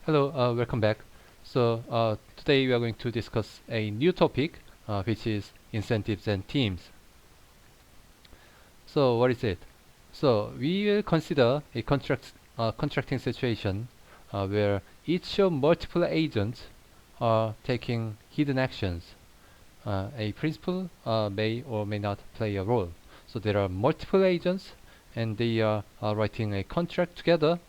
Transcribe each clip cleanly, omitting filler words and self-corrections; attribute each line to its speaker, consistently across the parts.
Speaker 1: Hello, welcome back. Today we are going to discuss a new topic, which is incentives and teams. So, what is it? So, we will consider a contracting situation where each of multiple agents are taking hidden actions. A principal may or may not play a role. So, there are multiple agents, and they are writing a contract together.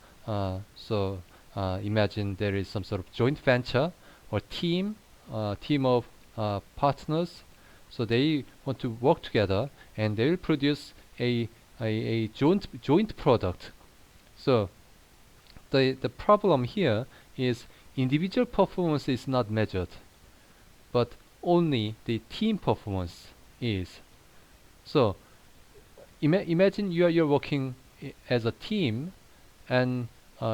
Speaker 1: Imagine there is some sort of joint venture or team of partners. So they want to work together, and they will produce a joint product. So the problem here is individual performance is not measured, but only the team performance is. So imagine you're working as a team, and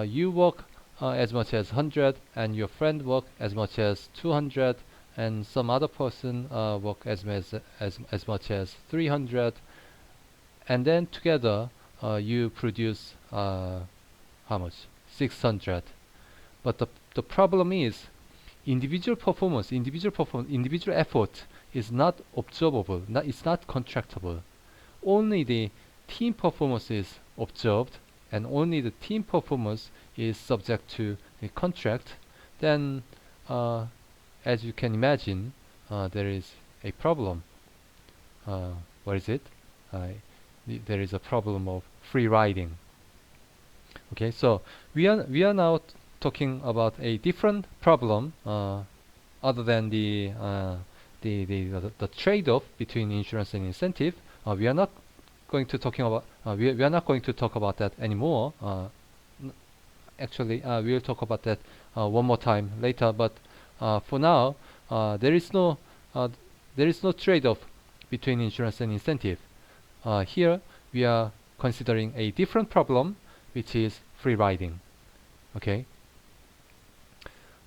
Speaker 1: you work as much as 100, and your friend work as much as 200, and some other person work as much as 300, and then together you produce how much? 600. But the problem is individual effort is not observable. It's not contractable. Only the team performance is observed, and only the team performance is subject to a contract. Then, as you can imagine, there is a problem. What is it? Uh, there is a problem of free riding. Okay, so we are now talking about a different problem, other than the trade-off between insurance and incentive. We are not going to talking about we are not going to talk about that anymore. Actually, we'll talk about that one more time later. But for now, there is no uh, trade-off between insurance and incentive. Here we are considering a different problem, which is free riding. Okay.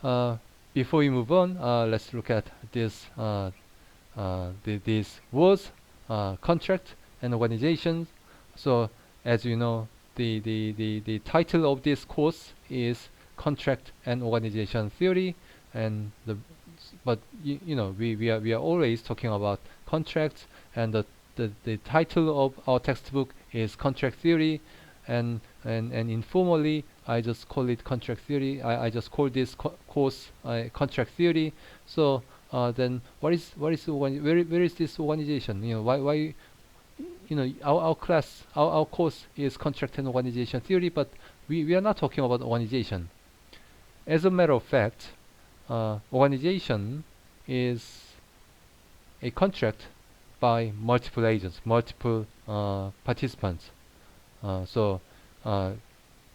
Speaker 1: Uh, Before we move on, let's look at these words, contract and organizations. So, as you know, the title of this course is Contract and Organization Theory, and but we are always talking about contracts, and the title of our textbook is Contract Theory, and informally I just call it contract theory. I just call this course contract theory. So then where is this organization? Why our course is contract and organization theory, but we are not talking about organization. As a matter of fact, organization is a contract by multiple agents, multiple participants. So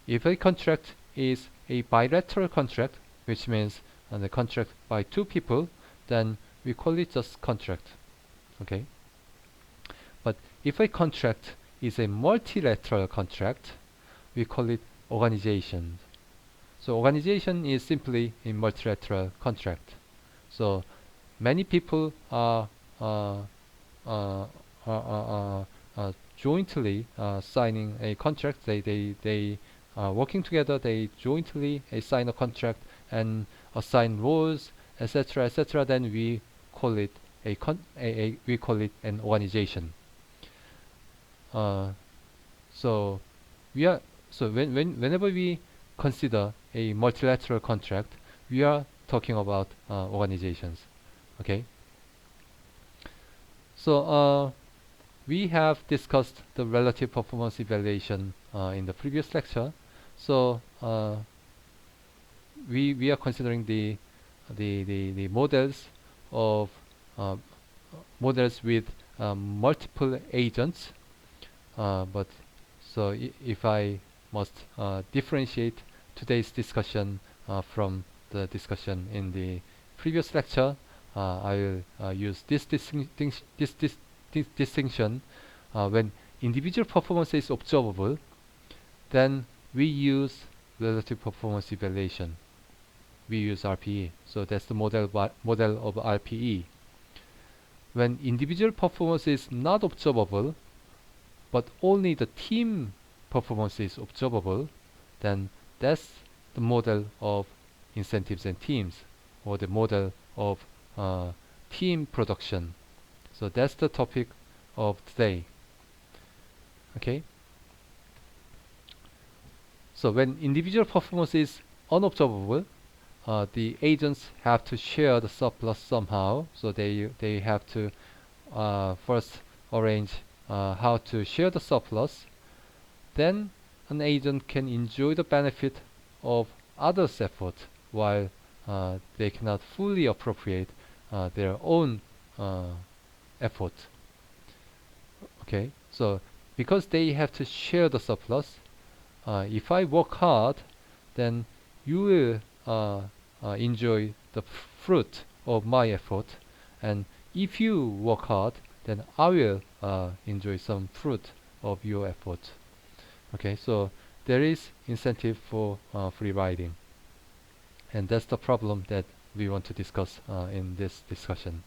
Speaker 1: if a contract is a bilateral contract, which means the contract by two people, then we call it just contract. Okay. But if a contract is a multilateral contract, we call it organization. So organization is simply a multilateral contract. So many people are jointly signing a contract. They working together. They jointly sign a contract and assign roles, etc., etc. Then we call it we call it an organization. So we are so whenever we consider a multilateral contract, we are talking about organizations. Okay. So we have discussed the relative performance evaluation in the previous lecture. So we are considering the models of models with multiple agents. But so if I must differentiate today's discussion from the discussion in the previous lecture, I will use this distinction. When individual performance is observable, then we use relative performance evaluation. We use RPE. So that's the model of RPE. When individual performance is not observable, but only the team performance is observable, then that's the model of incentives and teams, or the model of team production. So that's the topic of today. Okay. So when individual performance is unobservable, the agents have to share the surplus somehow. So they have to first arrange how to share the surplus. Then an agent can enjoy the benefit of others' effort while they cannot fully appropriate their own effort. Okay, so because they have to share the surplus, if I work hard, then you will enjoy the fruit of my effort, and if you work hard, then I will enjoy some fruit of your effort. Okay, so there is incentive for free riding, and that's the problem that we want to discuss in this discussion.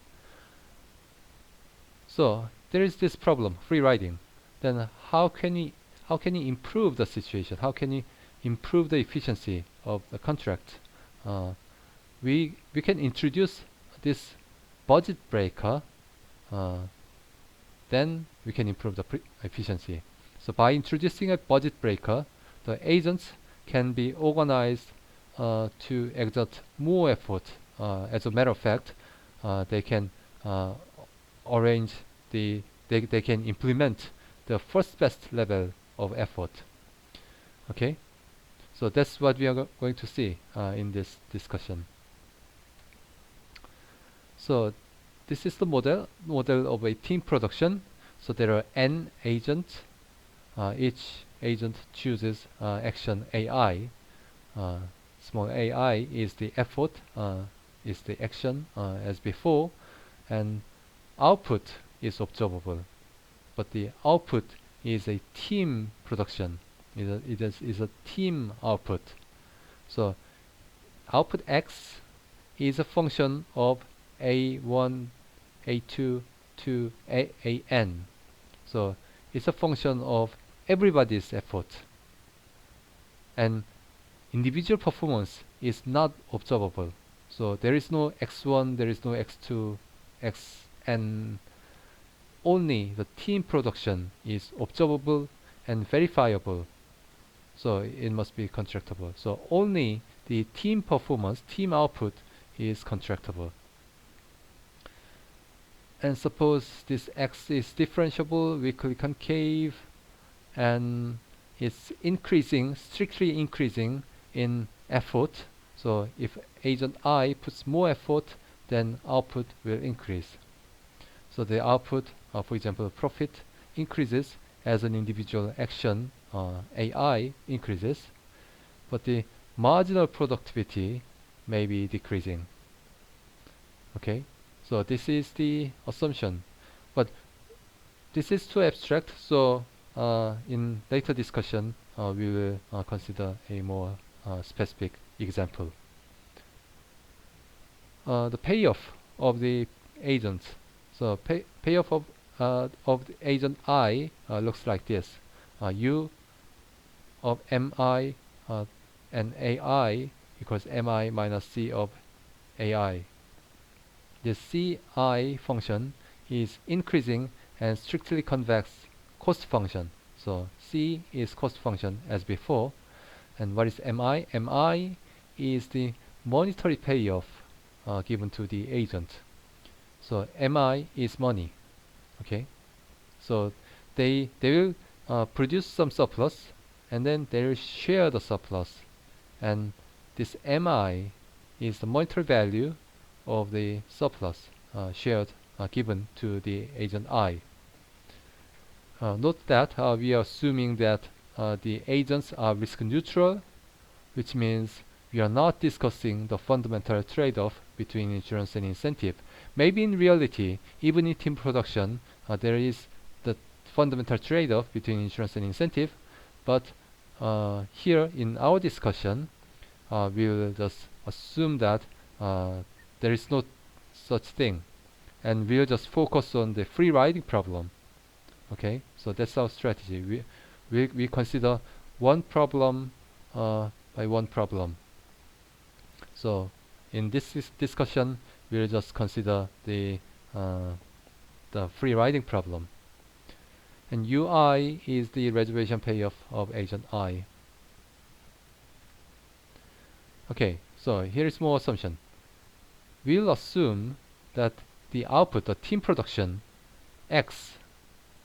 Speaker 1: So there is this problem, free riding. Then how can you improve the situation? How can you improve the efficiency of the contract? Uh, we can introduce this budget breaker. Uh, then we can improve the efficiency. So by introducing a budget breaker, the agents can be organized to exert more effort. As a matter of fact, they can uh, arrange they can implement the first best level of effort. Okay, so that's what we are going to see in this discussion. So this is the model of a team production. So there are n agents. Each agent chooses action AI. Small AI is the effort, is the action as before, and output is observable. But the output is a team production. Is a team output. So output X is a function of A1, A2 to AN. So it's a function of everybody's effort. And individual performance is not observable. So there is no X1, there is no X2, Xn. Only the team production is observable and verifiable. So it must be contractable. So only the team performance, team output is contractable. And suppose this X is differentiable, weakly concave, and it's increasing, strictly increasing in effort. So if agent I puts more effort, then output will increase. So the output, for example, profit increases as an individual action AI increases, but the marginal productivity may be decreasing. Okay, so this is the assumption, but this is too abstract. So in later discussion, we will consider a more specific example. The payoff of the agent. So payoff of the agent I looks like this. U of mi and ai equals mi minus c of ai. The ci function is increasing and strictly convex cost function. So c is cost function as before. And what is mi? Mi is the monetary payoff given to the agent. So mi is money. Okay, so they will produce some surplus, and then they will share the surplus, and this mi is the monetary value of the surplus shared given to the agent I. Note that we are assuming that the agents are risk neutral, which means we are not discussing the fundamental trade-off between insurance and incentive. Maybe in reality, even in team production, there is the fundamental trade-off between insurance and incentive, but here in our discussion, we will just assume that there is no such thing, and we'll just focus on the free riding problem. Okay, so that's our strategy. We consider one problem by one problem. So in this discussion, we'll just consider the free riding problem. And UI is the reservation payoff of agent I. Okay, so here is more assumption. We'll assume that the output, the team production, X,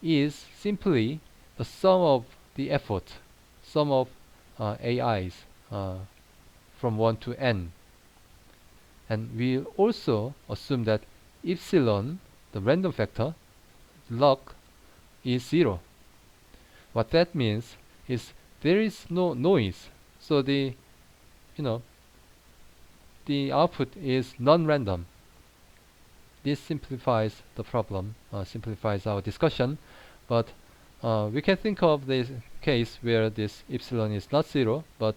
Speaker 1: is simply the sum of the effort, sum of AIs from 1 to n. And we'll also assume that epsilon, the random factor, log, is 0. What that means is there is no noise. So the output is non-random. This simplifies the problem, simplifies our discussion, but we can think of this case where this epsilon is not 0, but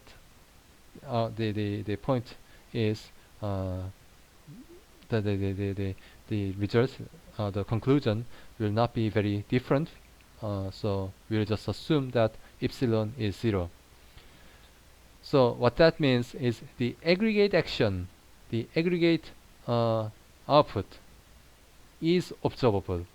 Speaker 1: the point is the results, the conclusion will not be very different. So we'll just assume that epsilon is 0. So what that means is the aggregate action, the aggregate output is observable,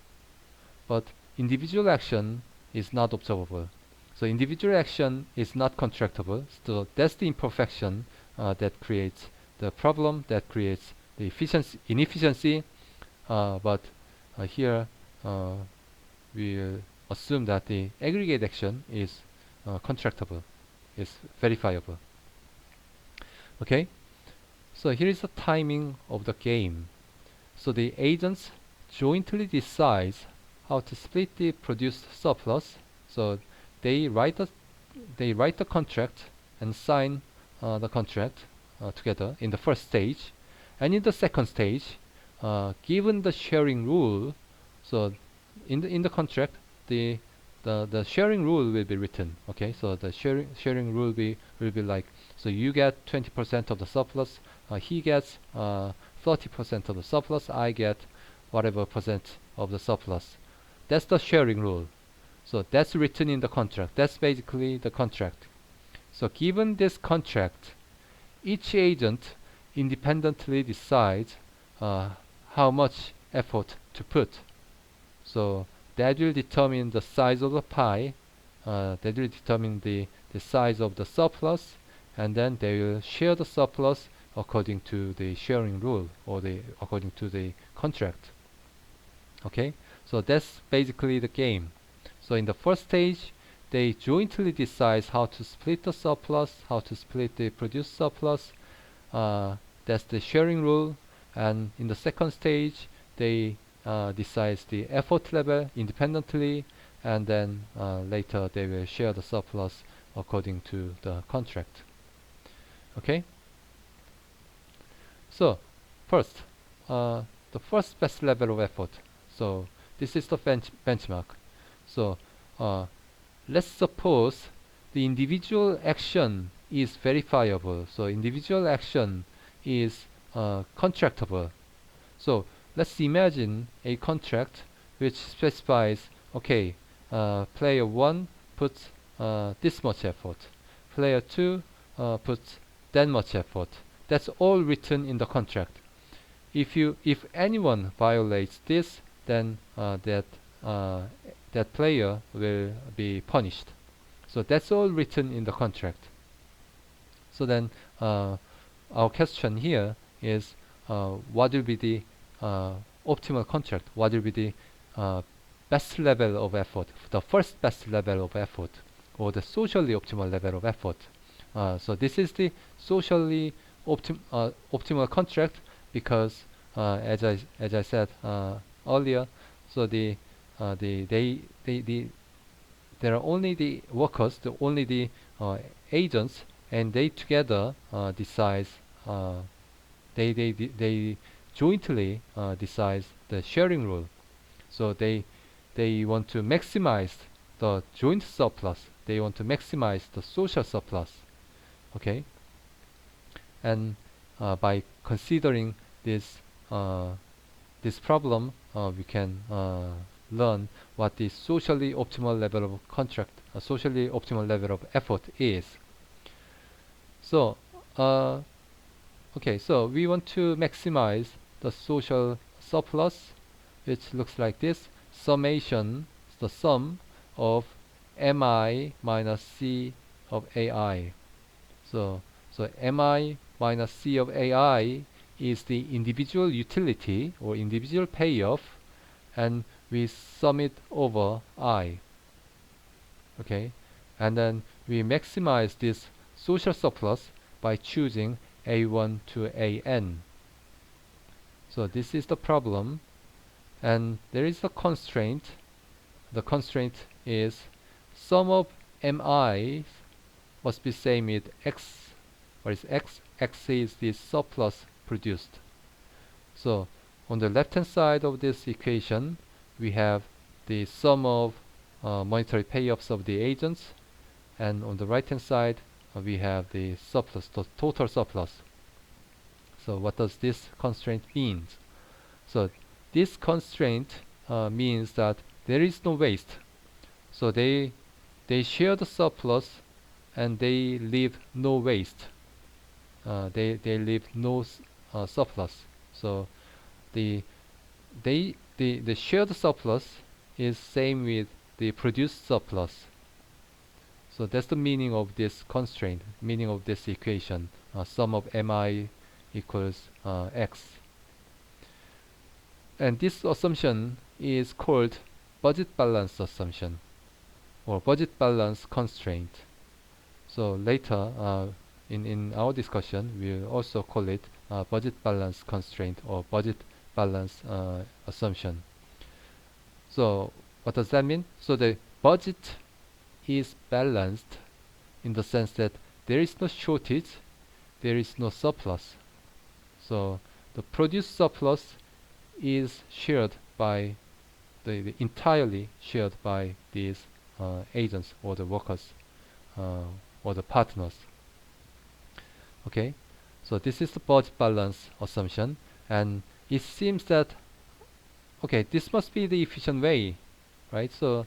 Speaker 1: but individual action is not observable. So individual action is not contractible. So that's the imperfection that creates the problem, that creates the inefficiency. But here we'll assume that the aggregate action is contractible, is verifiable. Okay, so here is the timing of the game. So the agents jointly decide how to split the produced surplus. So they write the contract and sign the contract together in the first stage, and in the second stage, given the sharing rule, so in the contract, the sharing rule will be written. Okay, so the sharing rule will be like, so you get 20% of the surplus, he gets 30% of the surplus, I get whatever percent of the surplus. That's the sharing rule. So that's written in the contract. That's basically the contract. So given this contract, each agent independently decides how much effort to put. So that will determine the size of the pie, that will determine the size of the surplus, and then they will share the surplus according to the sharing rule, or according to the contract. Okay, so that's basically the game. So in the first stage, they jointly decide how to split the surplus, how to split the produced surplus. That's the sharing rule. And in the second stage, they decide the effort level independently, and then later they will share the surplus according to the contract. Okay. So first, the first best level of effort. So this is the benchmark. So let's suppose the individual action is verifiable. So individual action is contractable. So let's imagine a contract which specifies, okay, player 1 puts this much effort, player 2 puts that much effort. That's all written in the contract. If anyone violates this, then that player will be punished. So that's all written in the contract. So then our question here is, what will be the optimal contract? What will be the best level of effort, the first best level of effort, or the socially optimal level of effort? So this is the socially optimal contract, because as I said earlier, so there are only the workers, only the agents, and they together decide. They jointly decide the sharing rule. So they want to maximize the joint surplus. They want to maximize the social surplus. Okay, and by considering this problem, we can learn what the socially optimal level of contract, socially optimal level of effort is. So Okay, so we want to maximize the social surplus, which looks like this: summation, the sum of mi minus c of ai. So mi minus c of ai is the individual utility or individual payoff, and we sum it over I. Okay, and then we maximize this social surplus by choosing a1 to an. So this is the problem, and there is a constraint. The constraint is sum of mi must be same with x. What is x? X is the surplus produced. So on the left hand side of this equation, we have the sum of monetary payoffs of the agents, and on the right hand side we have the surplus, the total surplus. So what does this constraint mean? So this constraint means that there is no waste. So they share the surplus and they leave no waste. They leave no surplus. So the the shared surplus is same with the produced surplus. So that's the meaning of this constraint, meaning of this equation. Sum of mi equals x. And this assumption is called budget balance assumption or budget balance constraint. So later in our discussion, we'll also call it budget balance constraint or budget balance assumption. So what does that mean? So the budget is balanced in the sense that there is no shortage, there is no surplus. So the produced surplus is shared by the entirely shared by these agents or the workers or the partners. Okay, so this is the budget balance assumption, and it seems that okay, this must be the efficient way, right? So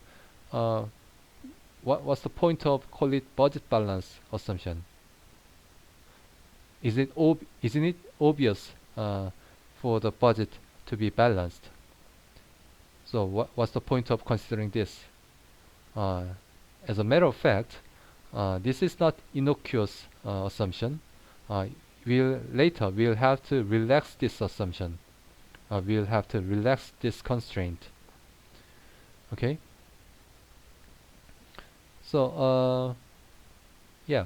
Speaker 1: what's the point of call it budget balance assumption? Isn't it obvious for the budget to be balanced? So what's the point of considering this? As a matter of fact, this is not innocuous assumption. We'll have to relax this assumption. We'll have to relax this constraint. Okay. So yeah,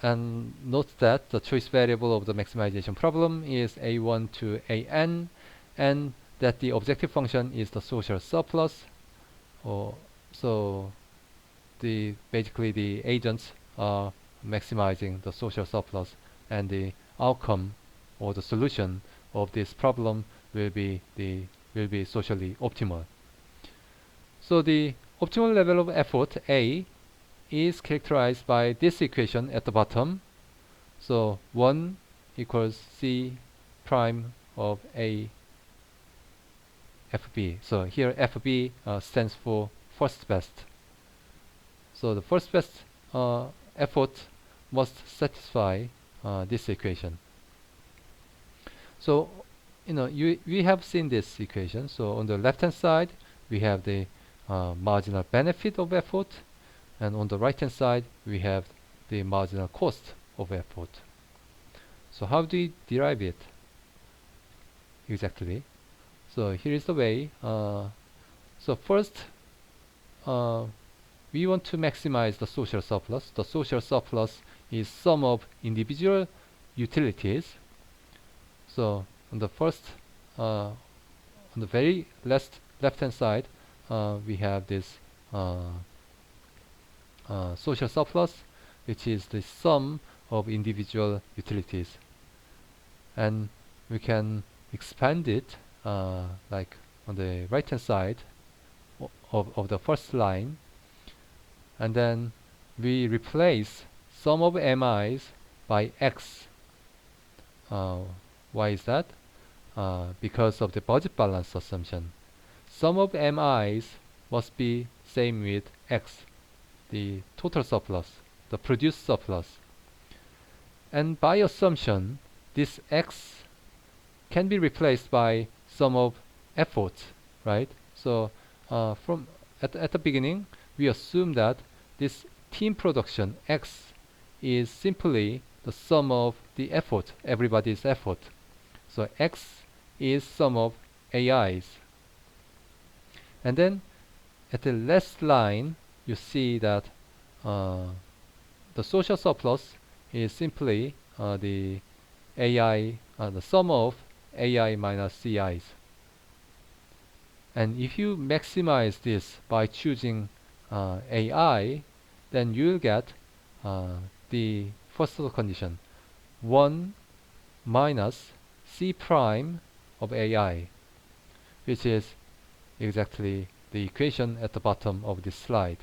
Speaker 1: and note that the choice variable of the maximization problem is a1 to an, and that the objective function is the social surplus. Or so basically the agents are maximizing the social surplus, and the outcome or the solution of this problem will be socially optimal. So the optimal level of effort A is characterized by this equation at the bottom. So 1 equals C prime of A FB. So here FB stands for first best. So the first best effort must satisfy this equation. So we have seen this equation. So on the left hand side we have the marginal benefit of effort, and on the right hand side we have the marginal cost of effort. So how do we derive it exactly? So here is the way. So first we want to maximize the social surplus. The social surplus is sum of individual utilities. So on the first on the very left hand side we have this social surplus, which is the sum of individual utilities, and we can expand it like on the right hand side of the first line, and then we replace sum of mi's by x. Why is that? Because of the budget balance assumption. Sum of mi's must be same with x, the total surplus, the produced surplus. And by assumption, this x can be replaced by sum of effort, right? So from at the beginning, we assume that this team production x is simply the sum of the effort, everybody's effort. So x is sum of AIs. And then at the last line, you see that uh, the social surplus is simply the AI, the sum of AI minus CIs. And if you maximize this by choosing AI, then you'll get the first condition, 1 minus C prime of AI, which is exactly the equation at the bottom of this slide.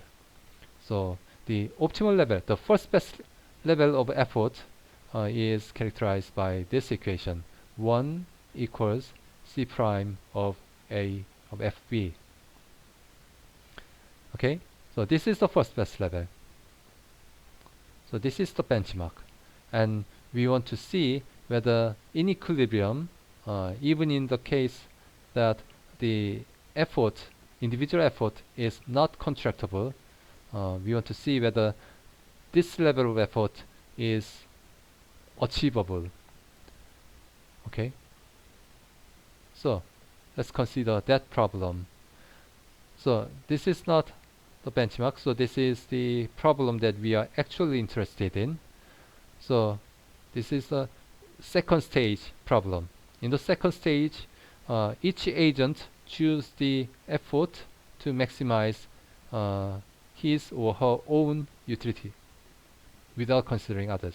Speaker 1: So the optimal level, the first best level of effort is characterized by this equation, 1 equals C prime of A of FB. Okay, so this is the first best level. So this is the benchmark. And we want to see whether in equilibrium, even in the case that the effort, individual effort is not contractible, we want to see whether this level of effort is achievable. Okay, so let's consider that problem. So this is not the benchmark, so this is the problem that we are actually interested in. So this is the second stage problem. In the second stage, each agent choose the effort to maximize his or her own utility without considering others.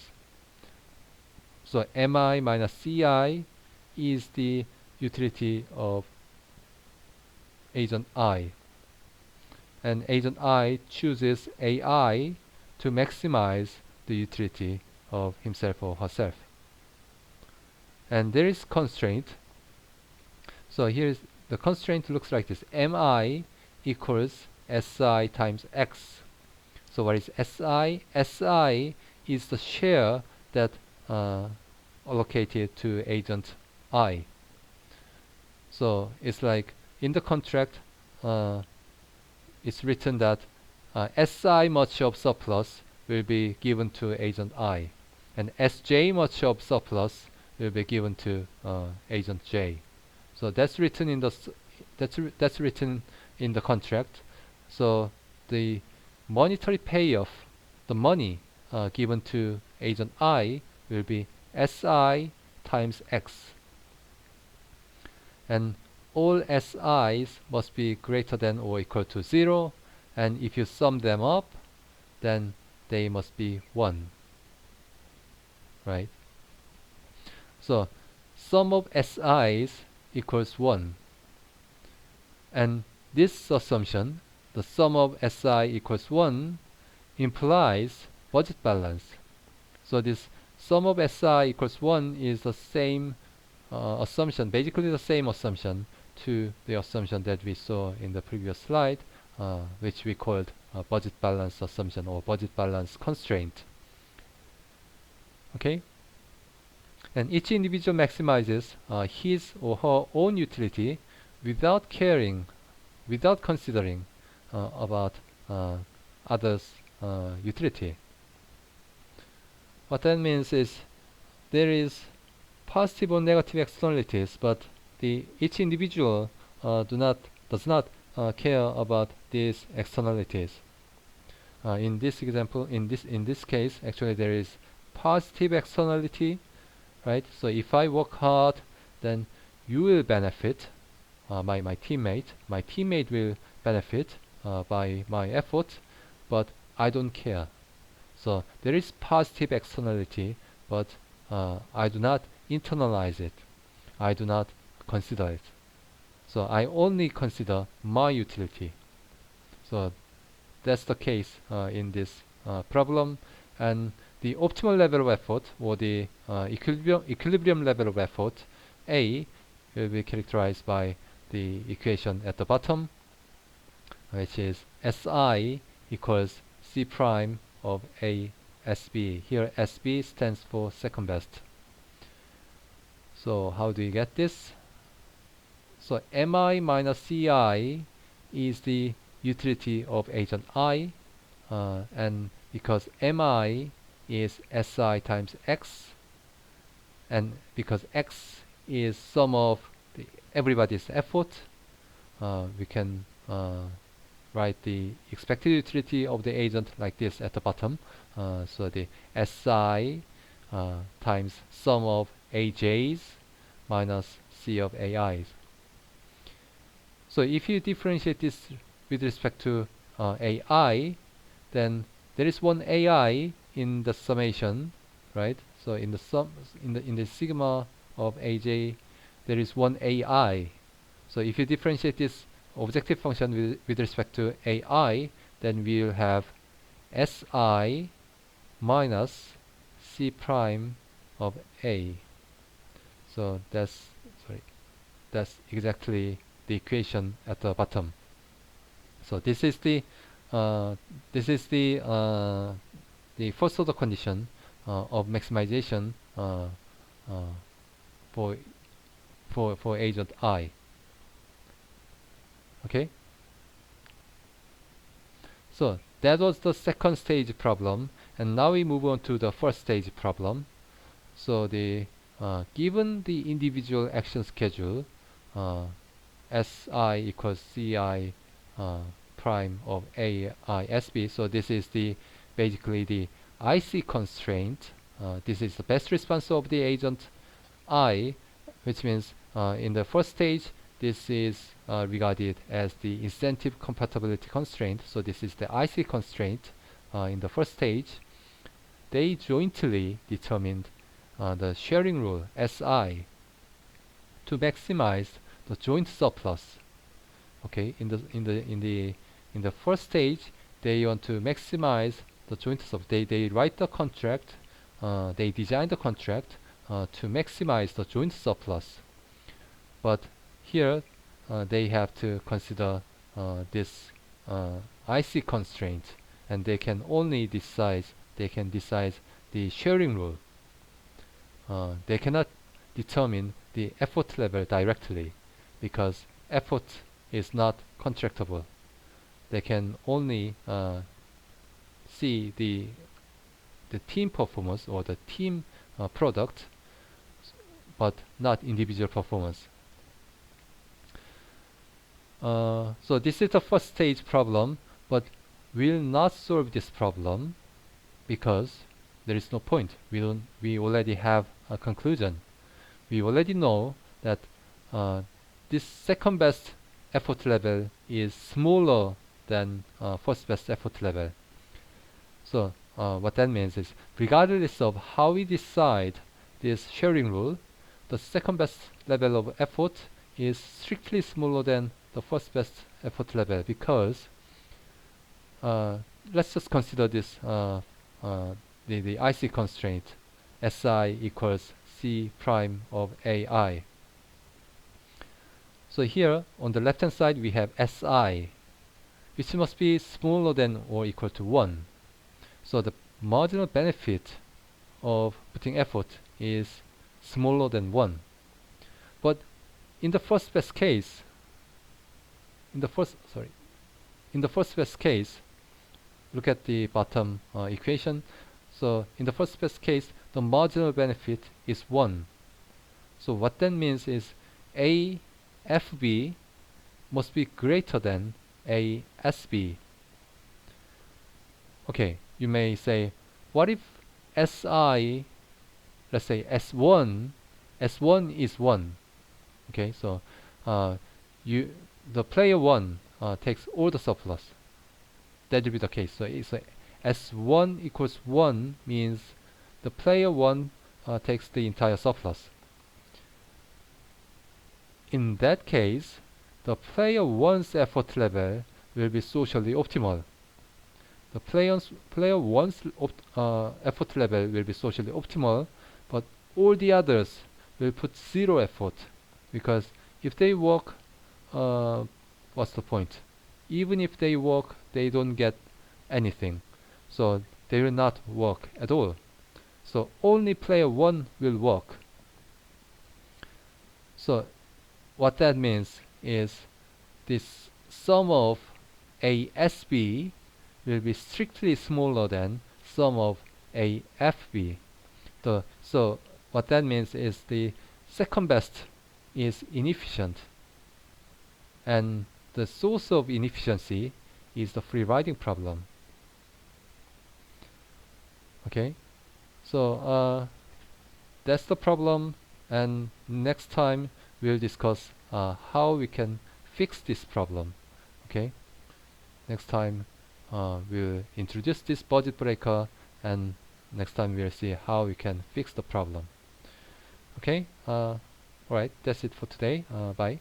Speaker 1: So mi minus ci is the utility of agent I, and agent I chooses AI to maximize the utility of himself or herself. And there is constraint. So here's the constraint looks like this, mi equals si times x. So what is si? Si is the share that allocated to agent I. So it's like in the contract, it's written that Si much of surplus will be given to agent I, and Sj much of surplus will be given to agent J. So that's written in the that's written in the contract. So the monetary payoff, the money given to agent I will be Si times X, and all SI's must be greater than or equal to 0, and if you sum them up, then they must be 1, right? So sum of SI's equals 1, and this assumption, the sum of SI equals 1, implies budget balance. So this sum of SI equals 1 is the same assumption, basically the same assumption to the assumption that we saw in the previous slide, which we called budget balance assumption or budget balance constraint. Okay, and each individual maximizes his or her own utility without caring, without considering about others' utility. What that means is there is positive or negative externalities, but each individual does not care about these externalities. In this example, in this case, actually there is positive externality, right? So if I work hard, then you will benefit. My teammate will benefit by my effort, but I don't care. So there is positive externality, but I do not internalize it. I do not consider it. So I only consider my utility. So that's the case in this problem, and the optimal level of effort, or the equilibrium level of effort, A, will be characterized by the equation at the bottom, which is Si equals C prime of A SB. Here SB stands for second best. So how do you get this? So mi minus ci is the utility of agent I, and because mi is si times x, and because x is sum of everybody's effort, we can write the expected utility of the agent like this at the bottom. So the si times sum of aj's minus c of ai's. So if you differentiate this with respect to ai, then there is one ai in the summation, right? So in the sum, in the sigma of aj, there is one ai. So if you differentiate this objective function with respect to ai, then we will have si minus c prime of a. So that's exactly the equation at the bottom. So this is the first order condition of maximization for agent I. Okay. So that was the second stage problem, and now we move on to the first stage problem. So the given the individual action schedule, Si equals Ci prime of AISB. So this is the basically the IC constraint. This is the best response of the agent I, which means in the first stage this is regarded as the incentive compatibility constraint. So this is the IC constraint in the first stage. They jointly determined the sharing rule Si to maximize the joint surplus. Okay, in the first stage, they want to maximize the joint surplus. They write the contract, they design the contract to maximize the joint surplus. But here, they have to consider this IC constraint, and they can only decide the sharing rule. They cannot determine the effort level directly because effort is not contractable. They can only see the team performance or the team product, but not individual performance. So this is the first stage problem, but we'll not solve this problem because there is no point. We already have a conclusion. We already know that this second best effort level is smaller than first best effort level. So what that means is, regardless of how we decide this sharing rule, the second best level of effort is strictly smaller than the first best effort level because let's just consider this the IC constraint Si equals C prime of AI. So here on the left hand side we have Si, which must be smaller than or equal to 1. So the marginal benefit of putting effort is smaller than 1. But in the first best case, look at the bottom equation. So in the first best case, the marginal benefit is 1. So what that means is AFB must be greater than ASB. Okay, you may say, what if SI, let's say S1 is 1. Okay, so the player 1 takes all the surplus. That will be the case. So S1 equals 1 means the player 1 takes the entire surplus. In that case, the player 1's effort level will be socially optimal. The player 1's effort level will be socially optimal, but all the others will put 0 effort because if they work, what's the point? Even if they work, they don't get anything. So they will not work at all. So only player 1 will work. So what that means is this sum of ASB will be strictly smaller than sum of AFB. So what that means is the second best is inefficient, and the source of inefficiency is the free riding problem. Okay, so that's the problem, and next time we'll discuss how we can fix this problem. Okay, next time we'll introduce this budget breaker, and next time we'll see how we can fix the problem. Okay, alright, that's it for today. Bye.